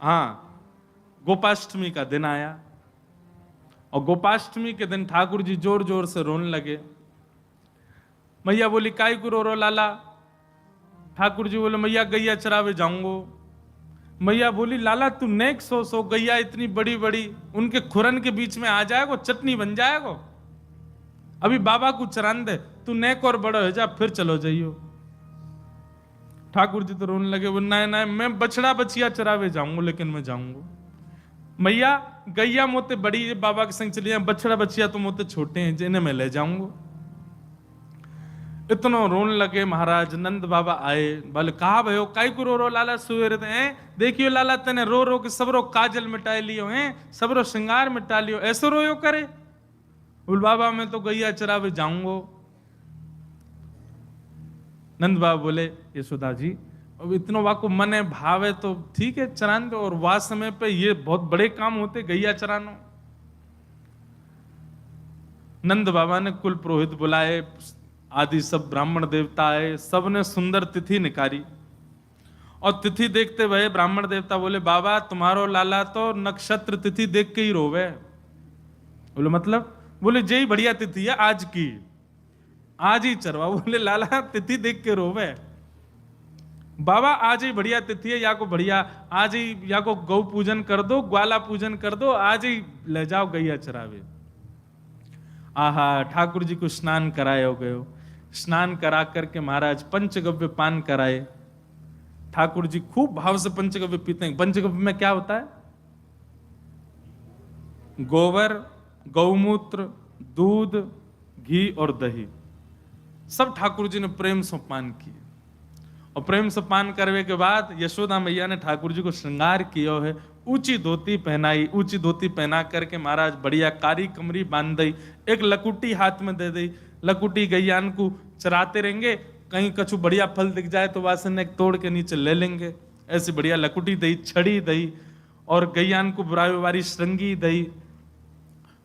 हाँ, गोपाष्टमी का दिन आया और गोपाष्टमी के दिन ठाकुर जी जोर जोर से रोने लगे। मैया बोली काय को रो लाला? ठाकुर जी बोले मैया गैया चरावे जाऊंगो। मैया बोली लाला तू नेक सो गैया इतनी बड़ी बड़ी उनके खुरन के बीच में आ जाएगो, चटनी बन जाएगो। अभी बाबा को चरान दे, तू नेक और बड़ा हो जा फिर चलो जाइयो। ठाकुर जी तो रोने लगे, बोले नहीं मैं बछड़ा बछिया चरावे जाऊंगा, लेकिन मैं जाऊंगा। मैया गैया मोते बड़ी बाबा के संग चली जाए, बछड़ा बछिया तो मोते छोटे हैं जिन्हें मैं ले जाऊंगा। इतना रोने लगे। महाराज नंद बाबा आए, बोले कहा भयो काई को रो लाला सुवेरे हैं? देखियो लाला तेने रो रो के सबरो काजल मिटा लियो हैं, सबरो श्रृंगार मिटा लियो, ऐसो रोयो करे? बोल बाबा मैं तो गैया चरावे जाऊंगो। नंद बाबा बोले यशोदा जी अब इतना वाको मन है भाव है तो ठीक है चरान दो, और वास समय पे ये बहुत बड़े काम होते गैया चरानो। नंद बाबा ने कुल पुरोहित बुलाए, आदि सब ब्राह्मण देवता आए, सबने सुंदर तिथि निकाली। और तिथि देखते हुए ब्राह्मण देवता बोले बाबा तुम्हारो लाला तो नक्षत्र तिथि देख के ही रोवे। बोले मतलब? बोले जय बढ़िया तिथि है आज की, आज ही चरवा। बोले लाला तिथि देख के रोवे? बाबा आज ही बढ़िया तिथि है, या को बढ़िया आज ही या को गौ पूजन कर दो, ग्वाला पूजन कर दो, आज ही ले जाओ गैया चरावे। आहा ठाकुर जी को स्नान कराए हो गए। स्नान करा करके महाराज पंचगव्य पान कराए। ठाकुर जी खूब भाव से पंचगव्य पीते हैं। पंचगव्य में क्या होता है? गोबर, गौमूत्र, दूध, घी और दही, सब ठाकुर जी ने प्रेम से पान किए। और प्रेम से पान करने के बाद यशोदा मैया ने ठाकुर जी को श्रृंगार किया है। ऊंची धोती पहनाई, ऊंची धोती पहना करके महाराज बढ़िया कारी कमरी बांध दी, एक लकुटी हाथ में दे दी। लकुटी गैयान को चराते रहेंगे, कहीं कछु बढ़िया फल दिख जाए तो वासन एक तोड़ के नीचे ले लेंगे। ऐसी बढ़िया लकुटी दई, छड़ी दई, और गैयान को बुराई श्रृंगी दई,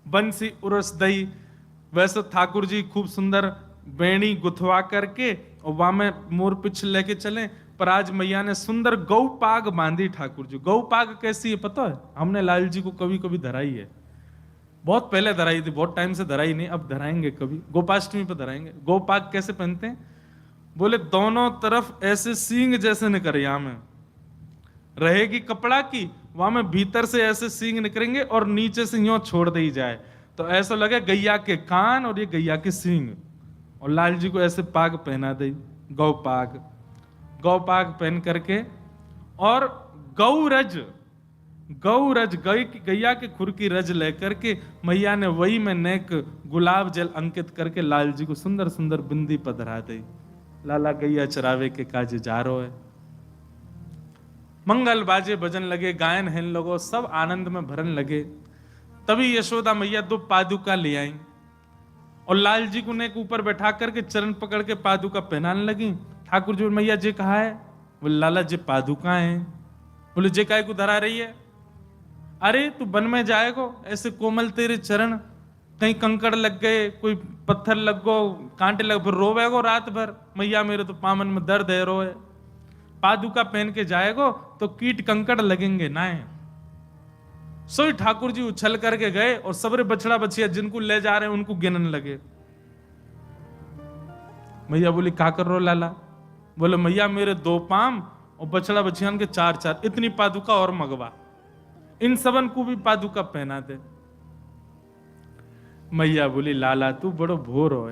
बंसी उरस दई। वैसे ठाकुर जी खूब सुंदर बेणी गुथवा करके और वहां में मोर पिछ लेके चले। पर आज मैया ने सुंदर गौ पाग बांधी ठाकुर जी। गौ पाग कैसी है पता है? हमने लाल जी को कभी कभी धराई है, बहुत पहले धराई थी, बहुत टाइम से धराई नहीं, अब धराएंगे कभी, गोपाष्टमी पे धराएंगे। गौ पाग कैसे पहनते हैं? बोले दोनों तरफ ऐसे सींग जैसे निकरिया में रहेगी कपड़ा की, वहां में भीतर से ऐसे सींग निकलेंगे और नीचे से यूं छोड़ दी जाए तो ऐसा लगे गैया के कान और ये गैया के सींग। और लाल जी को ऐसे पाग पहना दी, गौ पाग। गौ पाग पहन करके और गौरज, गौरज गैया के खुर की रज लेकर के मैया ने वही में नेक गुलाब जल अंकित करके लाल जी को सुंदर सुंदर बिंदी पधरा दी। लाला गैया चरावे के काज जा रो है। मंगल बाजे भजन लगे, गायन हेन लोगो, सब आनंद में भरन लगे। तभी यशोदा मैया 2 पादुका ले आई और लाल जी को नेक ऊपर बैठा करके चरण पकड़ के पादुका पहनाने लगी। ठाकुर जी मैया जी कहा है? बोले लाला जी पादुका है। बोले जे काय को धरा रही है? अरे तू वन में जाएगो, ऐसे कोमल तेरे चरण, कहीं कंकड़ लग गए, कोई पत्थर लग गो, कांटे लग, फिर रोवेगो रात भर, मैया मेरे तो पामन में दर्द है रोए। पादुका पहन के जाएगो तो कीट कंकड़ लगेंगे ना। सोई ठाकुर जी उछल करके गए और सबरे बछड़ा बछिया जिनको ले जा रहे हैं उनको गिनने लगे। मैया बोली का कर रो लाला? बोले मैया मेरे 2 पाम और बछड़ा बछियान के 4-4, इतनी पादुका और मगवा, इन सबन को भी पादुका पहना दे। मैया बोली लाला तू बड़ो भोर हो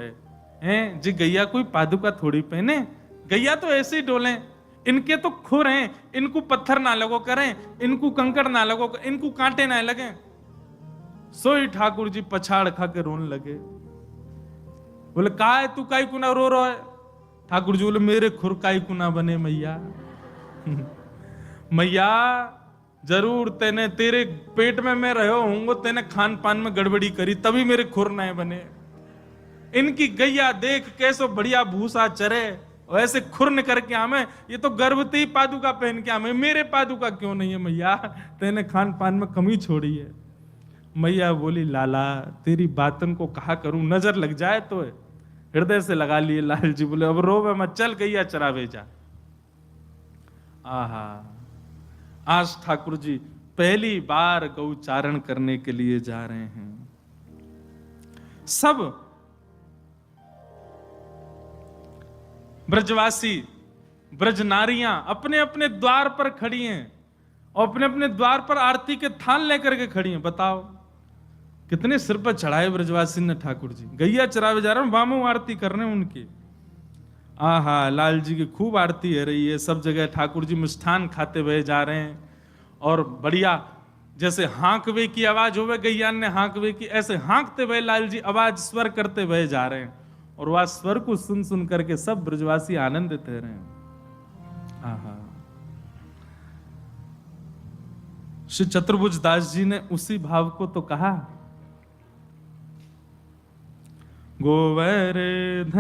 है जी, गैया कोई पादुका थोड़ी पहने, गैया तो ऐसे ही डोले, इनके तो खुर हैं, इनको पत्थर ना लगो करें, इनको कंकड़ ना लगो, इनको कांटे ना लगे। सोई ठाकुर जी पछाड़ खा के रोने लगे। बोले का है तू काई कुना रो रहा है? ठाकुर जी बोले मेरे खुर काई कुना बने मैया। मैया जरूर तेने, तेरे पेट में मैं रहो होंगे, तेने खान पान में गड़बड़ी करी तभी मेरे खुर ना बने। इनकी गैया देख कैसो बढ़िया भूसा चरे और ऐसे खुरन करके आमे, ये तो गर्भवती पादुका पहन के आमे, मेरे पादुका क्यों नहीं है मैया? तेने खान पान में कमी छोड़ी है। मैया बोली लाला तेरी बातन को कहा करूं, नजर लग जाए तो है। हृदय से लगा लिए। लाल जी बोले अब रोवे मत, चल गैया चरावे जा। आहा आज ठाकुर जी पहली बार गौचारण करने के लिए जा रहे हैं। सब ब्रजवासी, ब्रज नारियां अपने अपने द्वार पर खड़ी हैं और अपने अपने द्वार पर आरती के थान लेकर के खड़ी हैं। बताओ कितने सिर पर चढ़ाए ब्रजवासी ने ठाकुर जी। गैया चरावे जा रहे हैं, वामो आरती कर रहे हैं उनकी। आहा, लाल जी की खूब आरती है रही है। सब जगह ठाकुर जी मिष्ठान खाते हुए जा रहे हैं और बढ़िया जैसे हांकवे की आवाज होवे, गैयान ने हांकवे की, ऐसे हांकते हुए लाल जी आवाज स्वर करते हुए जा रहे हैं और वह स्वर को सुन सुन करके सब ब्रजवासी आनंदित रहे हैं। आहा, श्री चतुर्भुज दास जी ने उसी भाव को तो कहा, गोवर्धन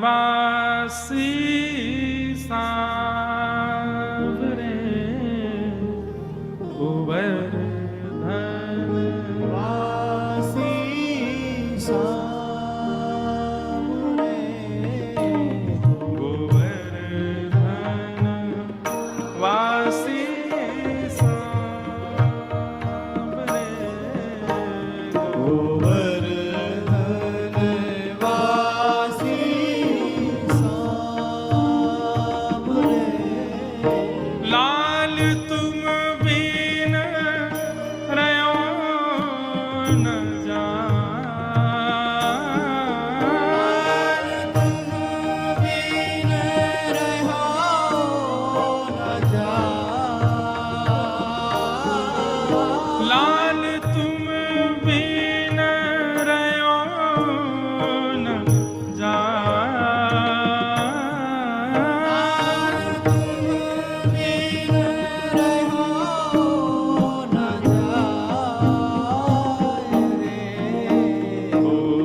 वासी सांवरे, गोवर्धन वासी सांवरे,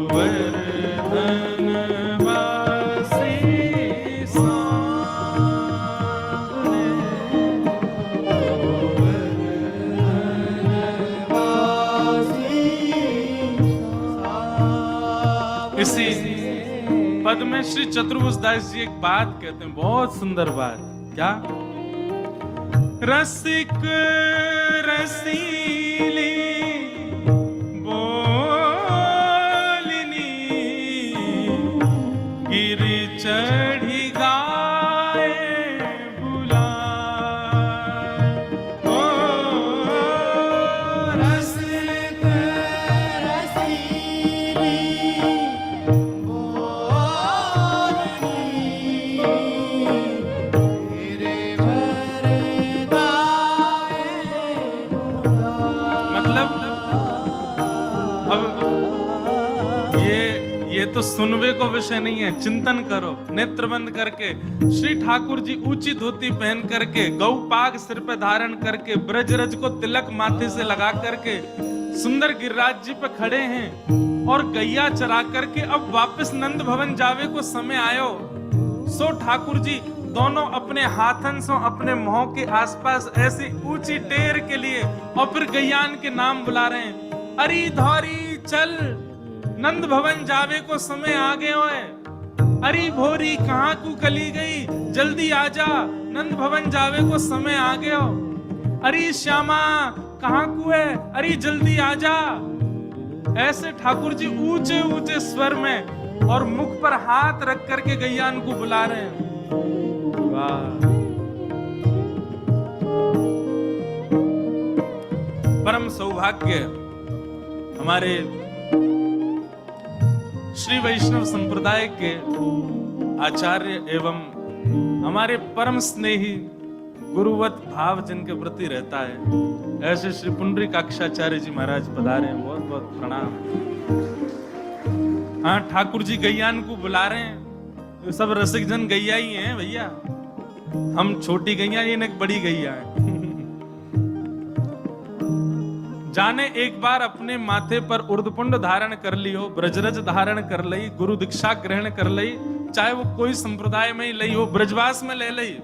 गोवर्धन वासी सांवरे, इसी पद में श्री चतुर्भुज दास जी एक बात कहते हैं, बहुत सुंदर बात। क्या? रसिक रसीली बोलनी गिरि चढ़ी गाए बुलाए, ओ रसिक रसीली तो सुनवे को विषय नहीं है, चिंतन करो। नेत्र बंद करके श्री ठाकुर जी ऊंची धोती पहन करके, गौ पाग सिर पे धारण करके, ब्रजरज को तिलक माथे से लगा करके सुंदर गिरिराज जी पे खड़े हैं और गैया चरा करके अब वापस नंद भवन जावे को समय आयो। सो ठाकुर जी दोनों अपने हाथन से अपने मुंह के आसपास ऐसी ऊंची टेर के लिए और फिर गैयान के नाम बुला रहे हैं, अरी धौरी चल नंद भवन जावे को समय आ गए है, अरे भोरी कहाँ को कली गई, जल्दी आजा नंद भवन जावे को समय आ गए हो, अरे श्यामा कहाँ को है, अरे जल्दी आजा। ऐसे ठाकुर जी ऊंचे ऊंचे स्वर में और मुख पर हाथ रख करके गैयान को बुला रहे हैं। वाह, परम सौभाग्य हमारे श्री वैष्णव संप्रदाय के आचार्य एवं हमारे परम स्नेही गुरुवत भाव जिनके प्रति रहता है, ऐसे श्री पुंडरीकाक्षाचार्य जी महाराज पधारे हैं। बहुत बहुत प्रणाम। हाँ, ठाकुर जी गैयान को बुला रहे हैं। तो सब रसिक जन गैया ही हैं भैया, हम छोटी गैया, ये एक बड़ी गैया है। जाने एक बार अपने माथे पर उर्दपुंड धारण कर लियो, ब्रजरज धारण कर लई, गुरु दीक्षा ग्रहण कर लई, चाहे वो कोई संप्रदाय में ही लई हो, ब्रजवास में ले लई,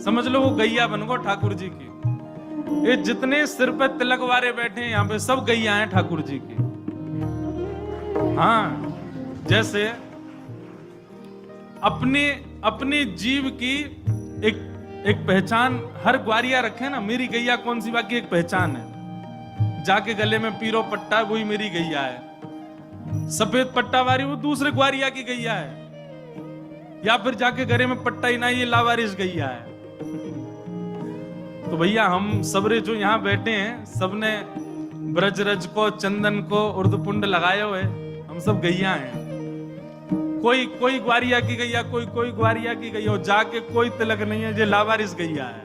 समझ लो वो गैया बन गो ठाकुर जी की। ये जितने सिर पे तिलक वारे बैठे हैं यहाँ पे सब गैया हैं ठाकुर जी की। हाँ, जैसे अपने अपने जीव की एक एक पहचान हर ग्वारिया रखे ना, मेरी गैया कौन सी बाकी एक पहचान है। जाके गले में पीरो पट्टा है, वही मेरी गैया है। सफेद पट्टा वारी वो दूसरे ग्वारिया की गैया है, या फिर जाके गले में पट्टा ही ना, ये लावारिस गैया है। तो भैया हम सबरे जो यहाँ बैठे हैं सबने ब्रजरज को, चंदन को, उर्दपुंड लगाए हुए, हम सब गैया हैं। कोई ग्वारिया की गैया, कोई ग्वारिया की गैया, जाके कोई तिलक नहीं है, ये लावारिस गैया है।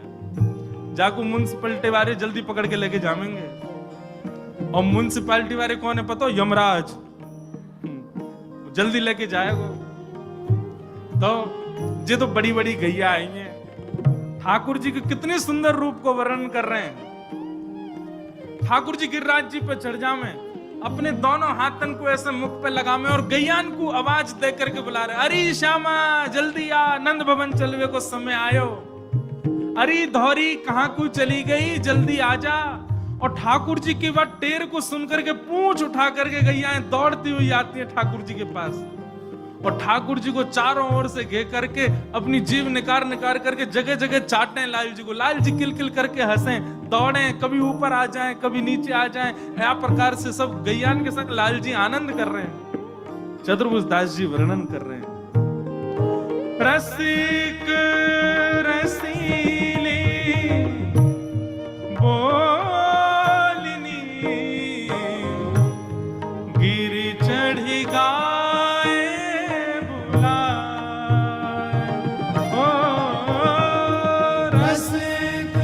जाको म्युनिसिपैलिटी वाले जल्दी पकड़ के लेके जाएंगे। और म्युनिसिपैलिटी वाले कौन है पता हो? यमराज, जल्दी लेके जाएगा। तो ये तो बड़ी बड़ी गैया आई हैं। ठाकुर जी के कितने सुंदर रूप को वर्णन कर रहे हैं। ठाकुर जी गिरिराज जी पे चढ़ जावे, अपने दोनों हाथन को ऐसे मुख पे लगावे और गैयान को आवाज दे करके बुला रहे, अरे श्यामा जल्दी आ, नंद भवन चलवे को समय आयो। अरे धौरी कहाँ को चली गई, जल्दी आ जा। और ठाकुर जी की बात टेर को सुनकर के पूंछ उठा करके गैयाएं दौड़ती हुई आती है ठाकुर जी के पास, और ठाकुर जी को चारों ओर से घेर करके अपनी जीभ निकार निकार करके जगह जगह चाटने लाल जी को। लाल जी किल किल करके हंसे, दौड़े, कभी ऊपर आ जाएं, कभी नीचे आ जाएं। या प्रकार से सब गैयान के संग लाल जी आनंद कर रहे हैं। चतुर्भुज दास जी वर्णन कर रहे हैं, रसिक रसीले बोलनी गिर चढ़ी गाए बुलाए। ओ रसिक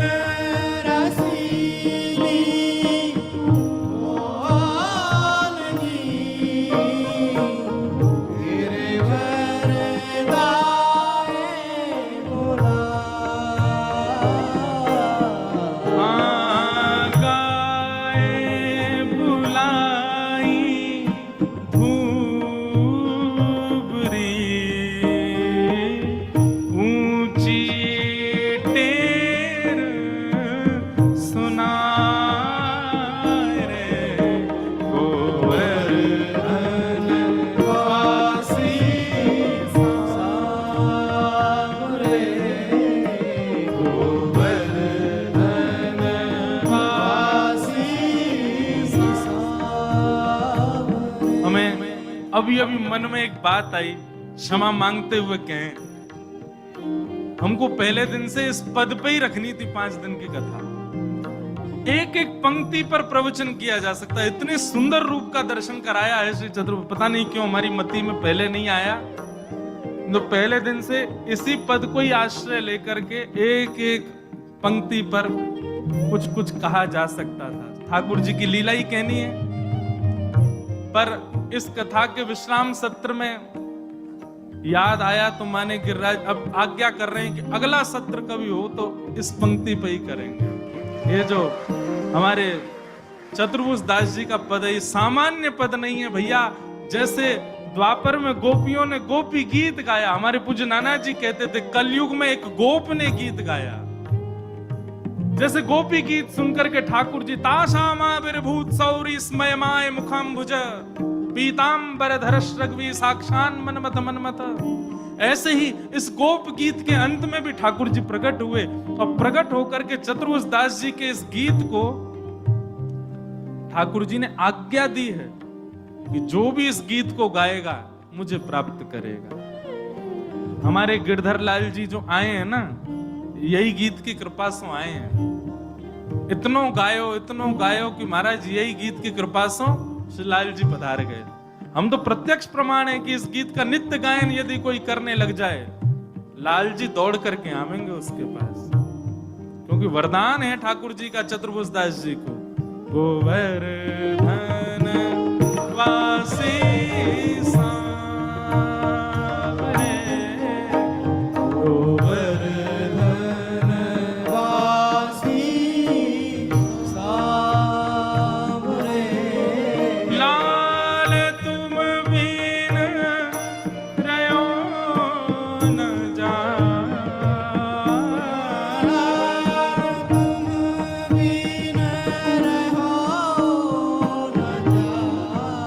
रसीली बोलनी गिरवर गाए गाए बुलाई धूबरी ऊंची टेर सुनाए रे गोवर्धन वासी सावरे गोवर्धन वासी सावरे। हमें अभी अभी मन में एक बात आई, क्षमा मांगते हुए कहें, हमको पहले दिन से इस पद पे ही रखनी थी 5 दिन की कथा। एक एक पंक्ति पर प्रवचन किया जा सकता है, इतने सुंदर रूप का दर्शन कराया है श्री चतुर्भुज। पता नहीं क्यों हमारी मति में पहले नहीं आया, तो पहले दिन से इसी पद को ही आश्रय लेकर के एक एक पंक्ति पर कुछ कुछ कहा जा सकता था। ठाकुर जी की लीला ही कहनी है, पर इस कथा के विश्राम सत्र में याद आया तो माने गिरिराज अब आज्ञा कर रहे हैं कि अगला सत्र कभी हो तो इस पंक्ति पे ही करेंगे। ये जो हमारे चतुर्भुज दास जी का पद है, ये सामान्य पद नहीं है भैया। जैसे द्वापर में गोपियों ने गोपी गीत गाया, हमारे पूज्य नाना जी कहते थे कलयुग में एक गोप ने गीत गाया। जैसे गोपी गीत सुनकर के ठाकुर जी ताशामा विरभूत सौरी स्मयमाय मुखाम्बुज पीतांबर धरश रघवी साक्षान मनमथ मनमथ, ऐसे ही इस गोप गीत के अंत में भी ठाकुर जी प्रकट हुए और प्रकट होकर के चतुर्भुज दास जी के इस गीत को ठाकुर जी ने आज्ञा दी है कि जो भी इस गीत को गाएगा मुझे प्राप्त करेगा। हमारे गिरधर लाल जी जो आए हैं ना, यही गीत की कृपा से आए हैं। इतनो गायो कि महाराज यही गीत की कृपा से श्री लाल जी पधार गए। हम तो प्रत्यक्ष प्रमाण है कि इस गीत का नित्य गायन यदि कोई करने लग जाए, लाल जी दौड़ करके आवेंगे उसके पास, क्योंकि वरदान है ठाकुर जी का चतुर्भुज दास जी को, गोवर्धन वासी सावरे गोवर्धन वासी सावरे। लाल तुम बिन रयो न लाल तुम बिन रहो न जाए।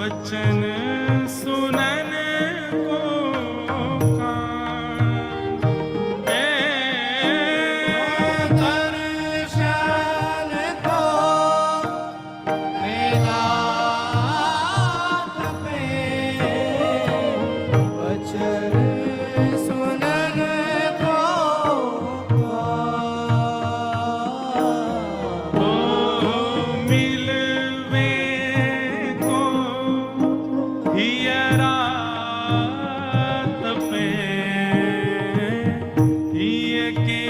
वचन सुनन को कान। दर्शन को मेघनाथ पे, वचन सुनन को ओ मिलवे को हियरा तपे, हिय के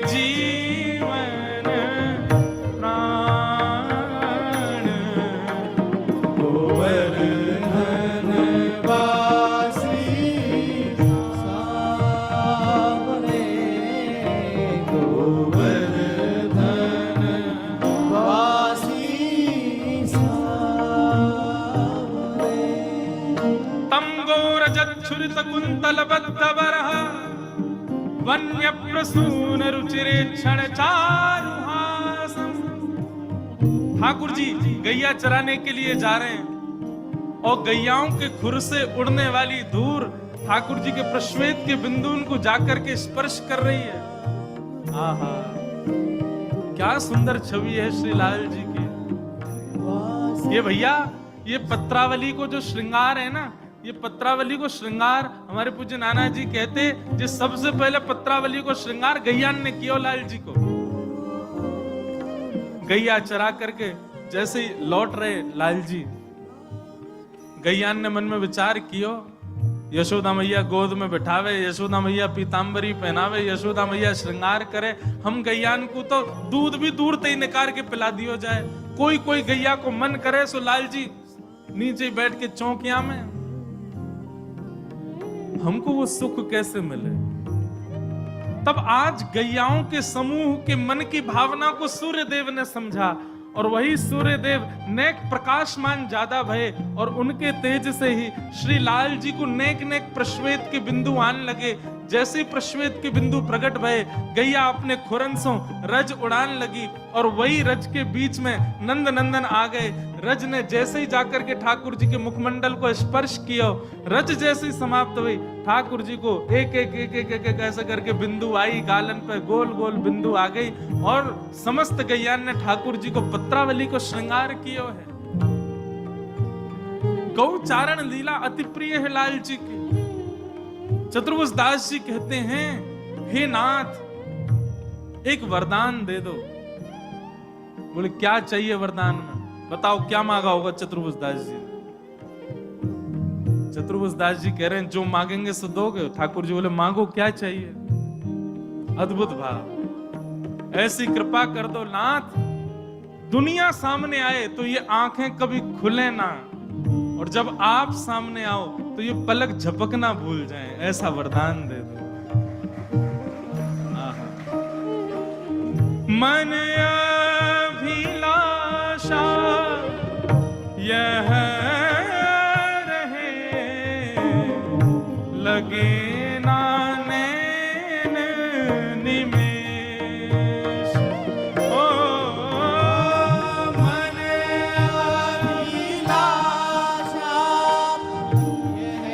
जीवन प्राण। गोवर्धन वासी सावरे, गोवर्धन वासी सावरे। तम गोरजच्छुरित कुंतल बद्ध बरह, वन्य प्रसून रुचिरे क्षण चारुहासम। ठाकुर जी गैया चराने के लिए जा रहे हैं और गैयाओं के खुर से उड़ने वाली धूल ठाकुर जी के प्रश्वेत के बिंदु उनको जाकर के स्पर्श कर रही है। आहा, क्या सुंदर छवि है श्री लाल जी की। ये भैया, ये पत्रावली को जो श्रृंगार है ना, ये पत्रावली को श्रृंगार हमारे पूज्य नाना जी कहते, जो सबसे पहले पत्रावली को श्रृंगार गैयान ने किया लाल जी को। गैया चरा करके जैसे ही लौट रहे लाल जी, गैयान ने मन में विचार कियो, यशोदा मैया गोद में बिठावे, यशोदा मैया पीतांबरी पहनावे, यशोदा मैया श्रृंगार करे, हम गैयान को तो दूध भी दूर ते ही निकाल के पिला दियो जाए। कोई कोई गैया को मन करे सो लाल जी नीचे बैठ के चौकिया में, हमको वो सुख कैसे मिले। तब आज गैयाओं के समूह के मन की भावना को सूर्य देव ने समझा और वही सूर्य देव नेक प्रकाशमान ज्यादा भये और उनके तेज से ही श्री लाल जी को नेक नेक प्रश्वेत के बिंदु आने लगे। जैसे प्रश्वेत के बिंदु प्रकट भये, गैया अपने खुरंसों रज उड़ान लगी और वही रज के बीच में नंद नंदन आ गए। रज ने जैसे ही जाकर के ठाकुर जी के मुखमंडल को स्पर्श किया, रज जैसे ही समाप्त हुई, ठाकुर जी को एक एक एक एक एक, एक ऐसे करके बिंदु आई, गालन पे गोल गोल बिंदु आ गई और समस्त गैयान ने ठाकुर जी को पत्रावली को श्रृंगार किया है। गौचारण लीला अति प्रिय है लाल जी की। चतुर्भुज दास जी कहते हैं, हे नाथ एक वरदान दे दो। बोले क्या चाहिए वरदान में, बताओ क्या मांगा होगा चतुर्भुज दास जी ने। चतुर्भुज दास जी कह रहे हैं जो मांगेंगे सो दोगे। ठाकुर जी बोले मांगो क्या चाहिए। अद्भुत भाव, ऐसी कृपा कर दो नाथ, दुनिया सामने आए तो ये आंखें कभी खुले ना, और जब आप सामने आओ तो ये पलक झपकना भूल जाएं, ऐसा वरदान दे दो। मन अभिलाषा यह रहे, लगे ना नैन निमेष। ओ मन अभिलाषा यह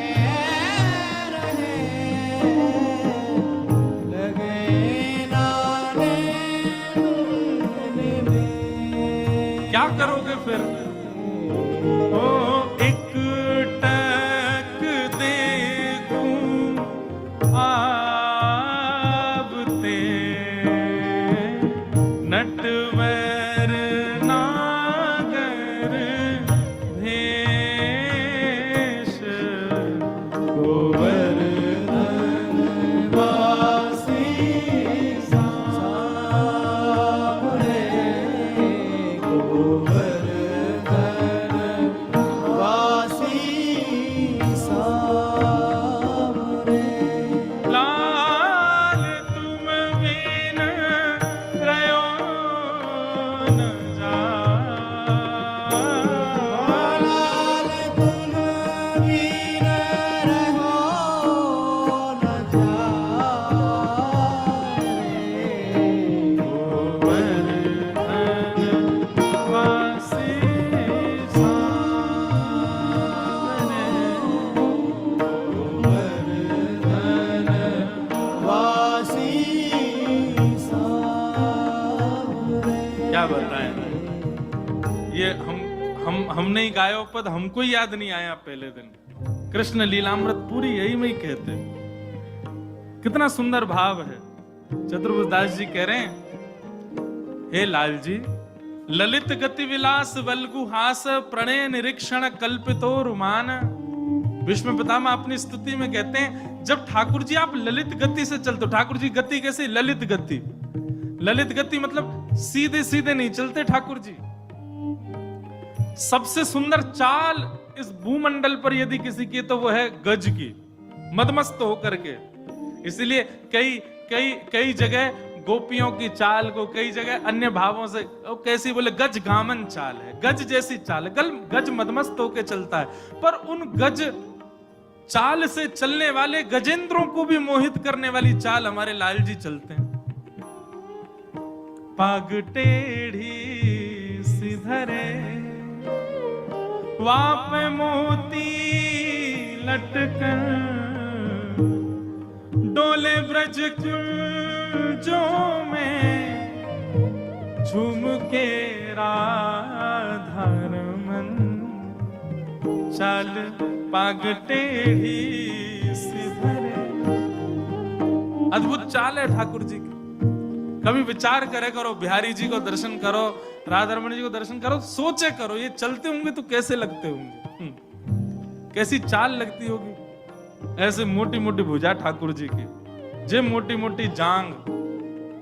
रहे, लगे ना नैन में। क्या करोगे फिर। ओ हम नहीं गायो पद, हमको याद नहीं आया पहले दिन। कृष्ण लीलामृत पूरी यही में ही कहते। कितना सुंदर भाव है। चतुर्भुज दास जी कह रहे हैं, हे लाल जी, ललित गति विलास वल्गु हास प्रणय निरीक्षण कल्पितो रुमान। भीष्म पितामह अपनी स्तुति में कहते हैं, जब ठाकुर जी आप ललित गति से चलते हो, ठाकुर जी गति कैसी? ललित गति। ललित गति मतलब सीधे सीधे नहीं चलते ठाकुर जी। सबसे सुंदर चाल इस भूमंडल पर यदि किसी की तो वो है गज की, मदमस्त होकर के। इसलिए कई कई कई जगह गोपियों की चाल को कई जगह अन्य भावों से कैसी बोले, गज गामन चाल है, गज जैसी चाल है। गज मदमस्त होकर चलता है, पर उन गज चाल से चलने वाले गजेंद्रों को भी मोहित करने वाली चाल हमारे लाल जी चलते हैं। पाग टेढ़ी सिधरे वाप मोती लटकर, डोले ब्रज कुंजों में झूम के राधा रमन। चाल पाग टेढ़ी सिधरे, अद्भुत चाल है ठाकुर जी की। कभी विचार करे करो, बिहारी जी को दर्शन करो, राधा रमण जी को दर्शन करो, सोचे करो ये चलते होंगे तो कैसे लगते होंगे, कैसी चाल लगती होगी। ऐसे मोटी मोटी भुजा ठाकुर जी की, जे मोटी मोटी जांग,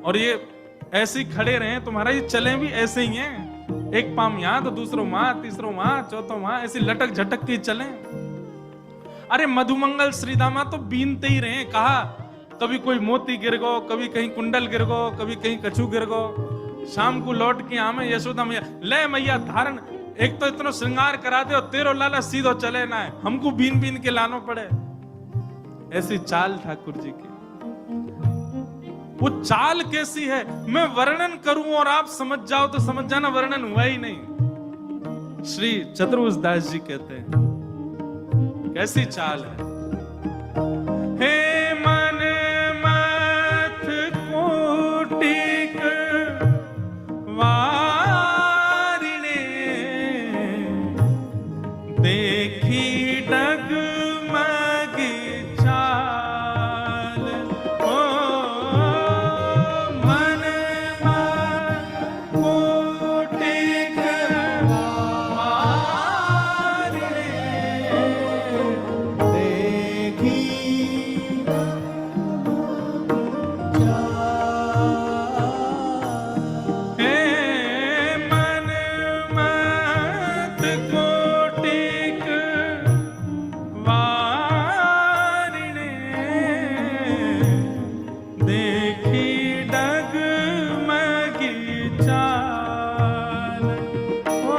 और ये ऐसे ही खड़े रहे तुम्हारा, ये चले भी ऐसे ही हैं, एक पाम यहां तो दूसरो वहां, तीसरो वहां, चौथो वहां, ऐसी लटक झटक के चले। अरे मधुमंगल श्रीदामा तो बीनते ही रहे, कहा कभी कोई मोती गिर गो, कभी कहीं कुंडल गिर गो, कभी कहीं कछू गिर गो। शाम को लौट के आमे यशोदा मैया, ले मैया धारण, एक तो इतना श्रृंगार करा दे और तेरो लाला सीधो चले ना है, हमको बीन बीन के लानो पड़े। ऐसी चाल ठाकुर जी की। वो चाल कैसी है मैं वर्णन करूं और आप समझ जाओ तो समझ जाना, वर्णन हुआ ही नहीं। श्री चतुर्भुज दास जी कहते हैं कैसी चाल है। हे मन मथ कोटिक वारिणे, देखी डगमगी चाल। ओ मन मथ कोटिक वारिणे, देखी हे मन मथ कोटिक वारिणे, देखी डगमगी चाल। ओ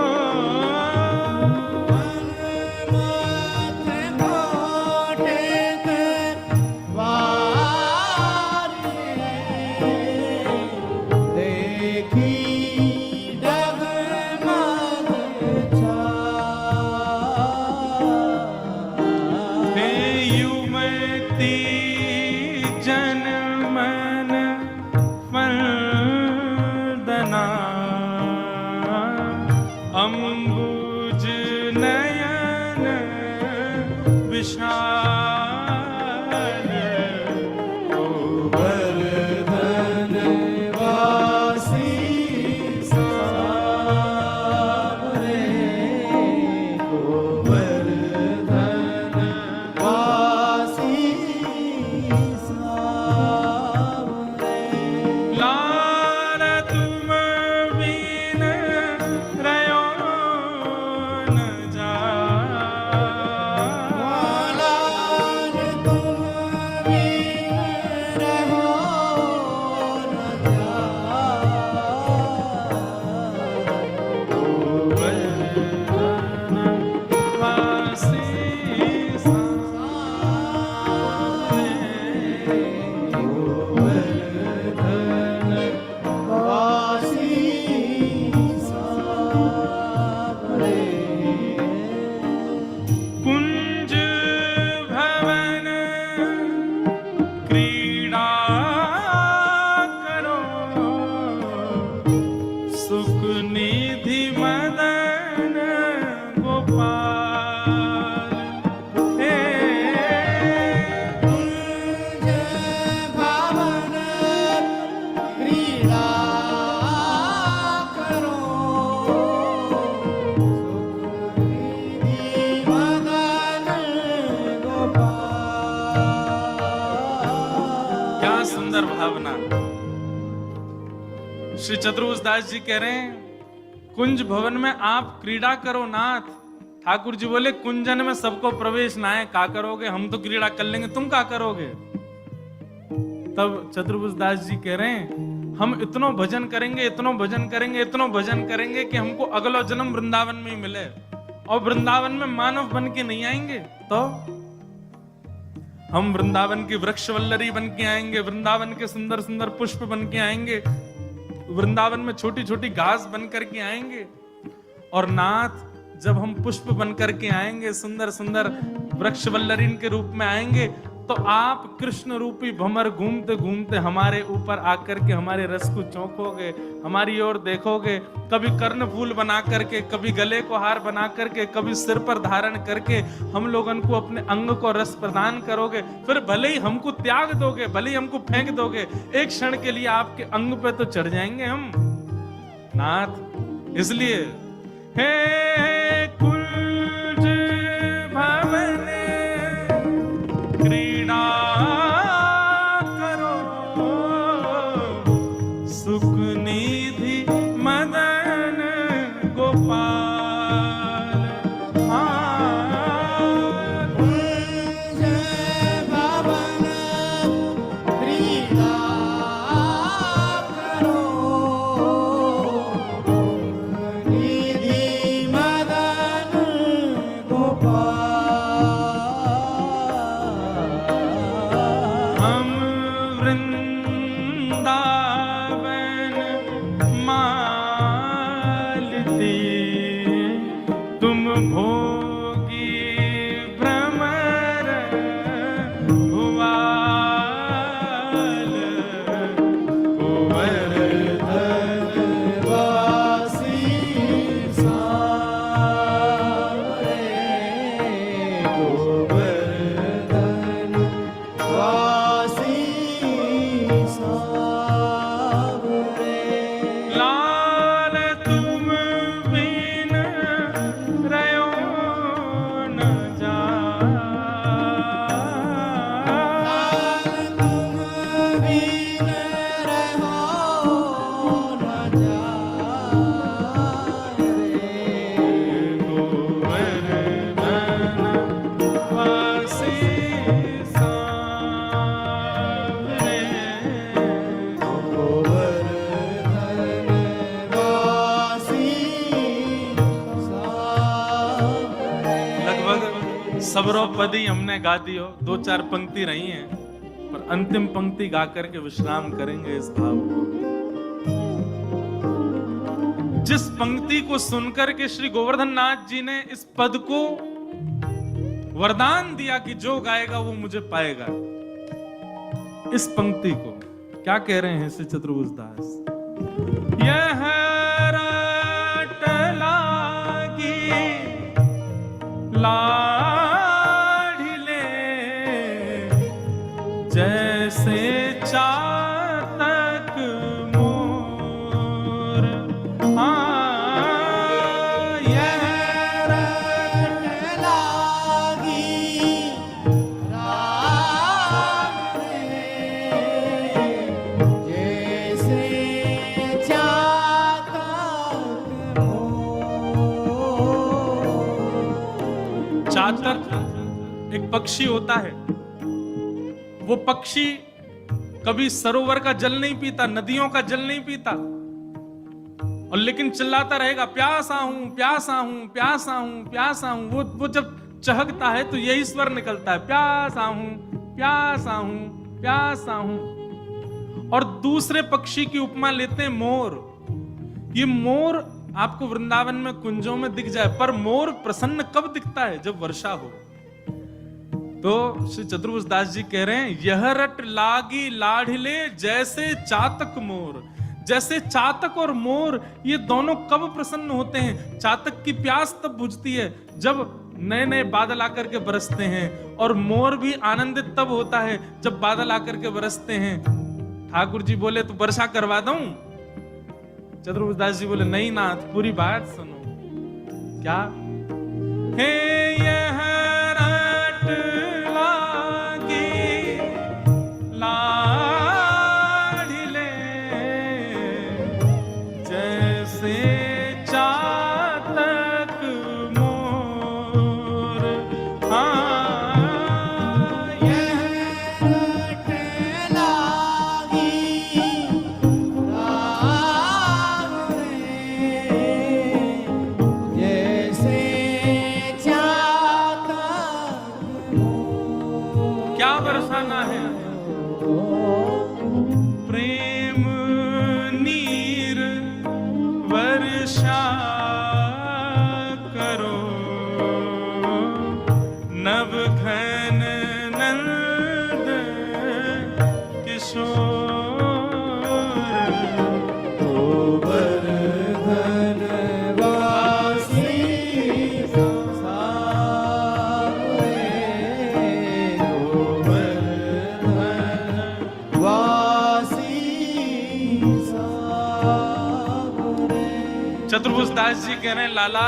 हे युवती जनमन वंदना, अम्बुज नयन विशाल। गोवर्धन वासी सावरे, गोवर्धन वासी सावरे। लाल तुम बिन रयो न जाय, वाला सुंदर भावना। श्री चतुर्भुज दास जी कह रहे हैं कुंज भवन में आप क्रीड़ा करो नाथ। ठाकुर जी बोले कुंजन में सबको प्रवेश ना है, का करोगे, हम तो क्रीड़ा कर लेंगे, तुम का करोगे। तब चतुर्भुज दास जी कह रहे हैं हम इतनो भजन करेंगे, इतनो भजन करेंगे, इतनो भजन करेंगे कि हमको अगला जन्म वृंदावन में ही मिले, और वृंदावन में मानव बन के नहीं आएंगे तो हम वृंदावन की वृक्ष वल्लरी बन के आएंगे, वृंदावन के सुंदर सुंदर पुष्प बन के आएंगे, वृंदावन में छोटी छोटी घास बन करके आएंगे। और नाथ जब हम पुष्प बन करके आएंगे, सुंदर सुंदर वृक्ष वल्लरीन के रूप में आएंगे, तो आप कृष्ण रूपी भंवर घूमते घूमते हमारे ऊपर आकर के हमारे रस को चौंकोगे, हमारी ओर देखोगे, कभी कर्ण फूल बना करके, कभी गले को हार बना करके, कभी सिर पर धारण करके हम लोगन को अपने अंग को रस प्रदान करोगे। फिर भले ही हमको त्याग दोगे, भले ही हमको फेंक दोगे, एक क्षण के लिए आपके अंग पे तो चढ़ जाएंगे हम नाथ। इसलिए हे कुंज भवन क्रीड़ा करो, सुख निधि मदन गोपाल। कुंज भवन क्रीड़ा करो, निधि मदन गोपाल। हम वृंदावन मालती, तुम भोगी भ्रमर भुआल। गोवर्धन वासी सांवरे, गोवर्धन वासी सांवरे। लाल तुम बिन रयो न जाए, तुम बिन रहो न जाए रे। गोवर्धन वासी सांवरे। गोवर्धन वासी सांवरे। लगभग सबरो पदी हमने गा दी हो, दो चार पंक्ति रही हैं, पर अंतिम पंक्ति गा करके विश्राम करेंगे इस भाव को। जिस पंक्ति को सुनकर के श्री गोवर्धन नाथ जी ने इस पद को वरदान दिया कि जो गाएगा वो मुझे पाएगा, इस पंक्ति को क्या कह रहे हैं श्री चतुर्भुज दास। यह रट लागी लाढ़िले, जैसे चातक मोर। यह रट लागी राम रे, जैसे चातक मोर। चातक एक पक्षी होता है, वो पक्षी कभी सरोवर का जल नहीं पीता, नदियों का जल नहीं पीता, और लेकिन चिल्लाता रहेगा प्यासा हूं, प्यासा हूं, प्यासा हूं, प्यासा हूं। वो जब चहकता है तो यही स्वर निकलता है, प्यासा हूं, प्यासा हूं, प्यासा हूं। और दूसरे पक्षी की उपमा लेते हैं मोर। ये मोर आपको वृंदावन में कुंजों में दिख जाए, पर मोर प्रसन्न कब दिखता है? जब वर्षा हो। तो श्री चतुर्भुज दास जी कह रहे हैं यह रट लागी लाढ़िले, जैसे चातक मोर। जैसे चातक और मोर ये दोनों कब प्रसन्न होते हैं? चातक की प्यास तब बुझती है जब नए नए बादल आकर के बरसते हैं, और मोर भी आनंदित तब होता है जब बादल आकर के बरसते हैं। ठाकुर जी बोले तो वर्षा करवा दूं? चतुर्भुज दास जी बोले नहीं नाथ, पूरी बात सुनो। क्या? हे यह रट लागी लाढ़िले, नव घन नंद किशोर गोवर्धन वासी सावरे गोवर्धन वासी सावरे। चतुर्भुज दास जी कह रहे हैं, लाला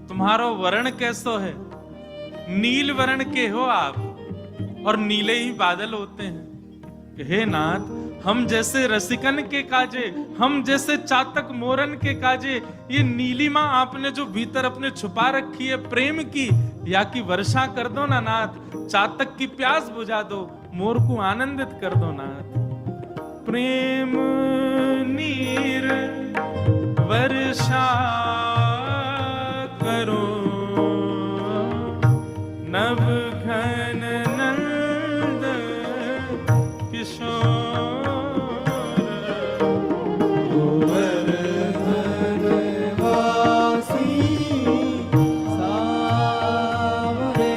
तुम्हारो वर्ण कैसो है? नील वर्ण के हो आप, और नीले ही बादल होते हैं। हे नाथ, हम जैसे रसिकन के काजे, हम जैसे चातक मोरन के काजे, ये नीलिमा आपने जो भीतर अपने छुपा रखी है प्रेम की, या की वर्षा कर दो ना नाथ। चातक की प्यास बुझा दो, मोर को आनंदित कर दो नाथ। प्रेम नीर वर्षा करो, नव घन नंद किशोर गोवर्धन वासी सावरे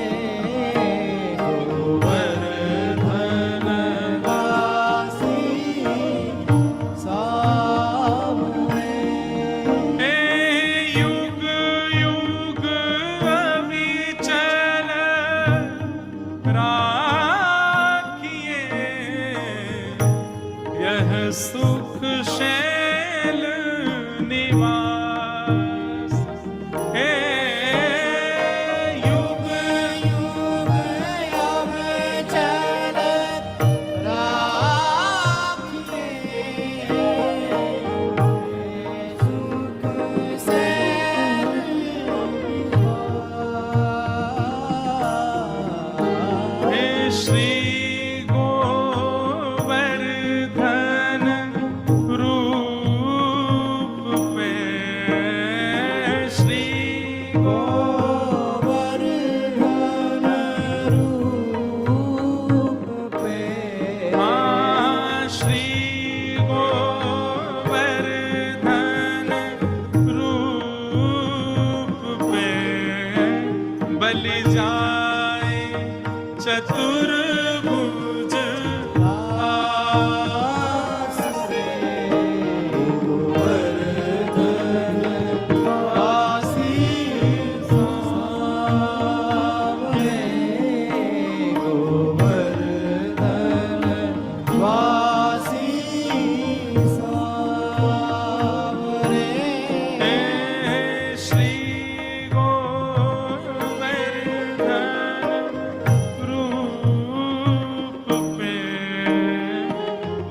गोवर्धन वासी सावरे। हे युग युग अविचल राखिए, यह सुख शैल निवास। हे युग युग अविचल राखिए, सुख से हे श्री गोवर्धन रूप पे, श्री गोवर्धन रूप पे श्री गोवर्धन रूप पे बलि जाए चतुर्भुज दास से गोवर्धन वासी सावरे गोवर्धन वासी सावरे। हे श्री गोवर्धन रूप पे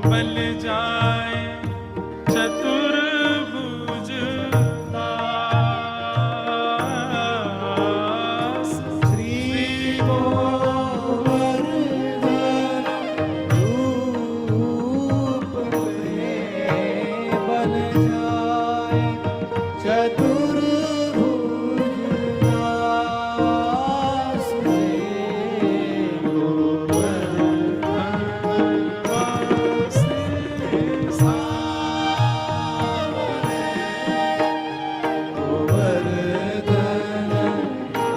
बल जाए चतुर्भुज दास। श्री गोवर्धन रूप पे बल जाए चतुर्भुज दास से गोवर्धन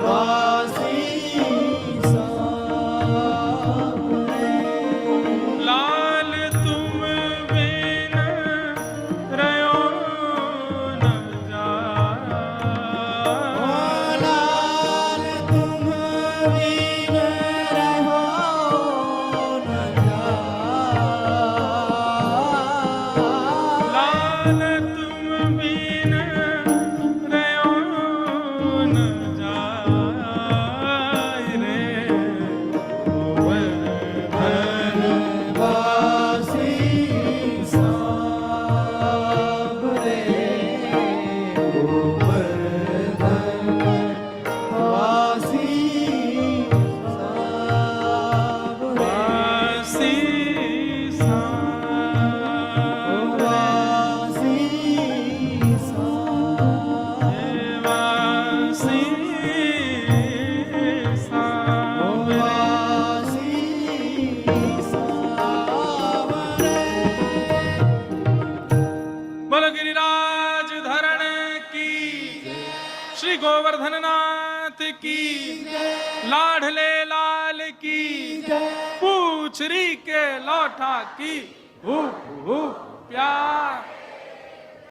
वासी सावरे। लाल तुम बिन रयो न जाए, लाल तुम बिन रहो न जाए। लाल तुम बिन रयो न जाए रे। गोवर्धन वासी सावरे गोवर्धन वासी सावरे वासी वासी सावरे वासी वासी सावरे। बोलो गिरिराज धरण की, श्री गोवर्धन नाथ की, लाडले लाल की, पूछरी के लौठा की, प्यार।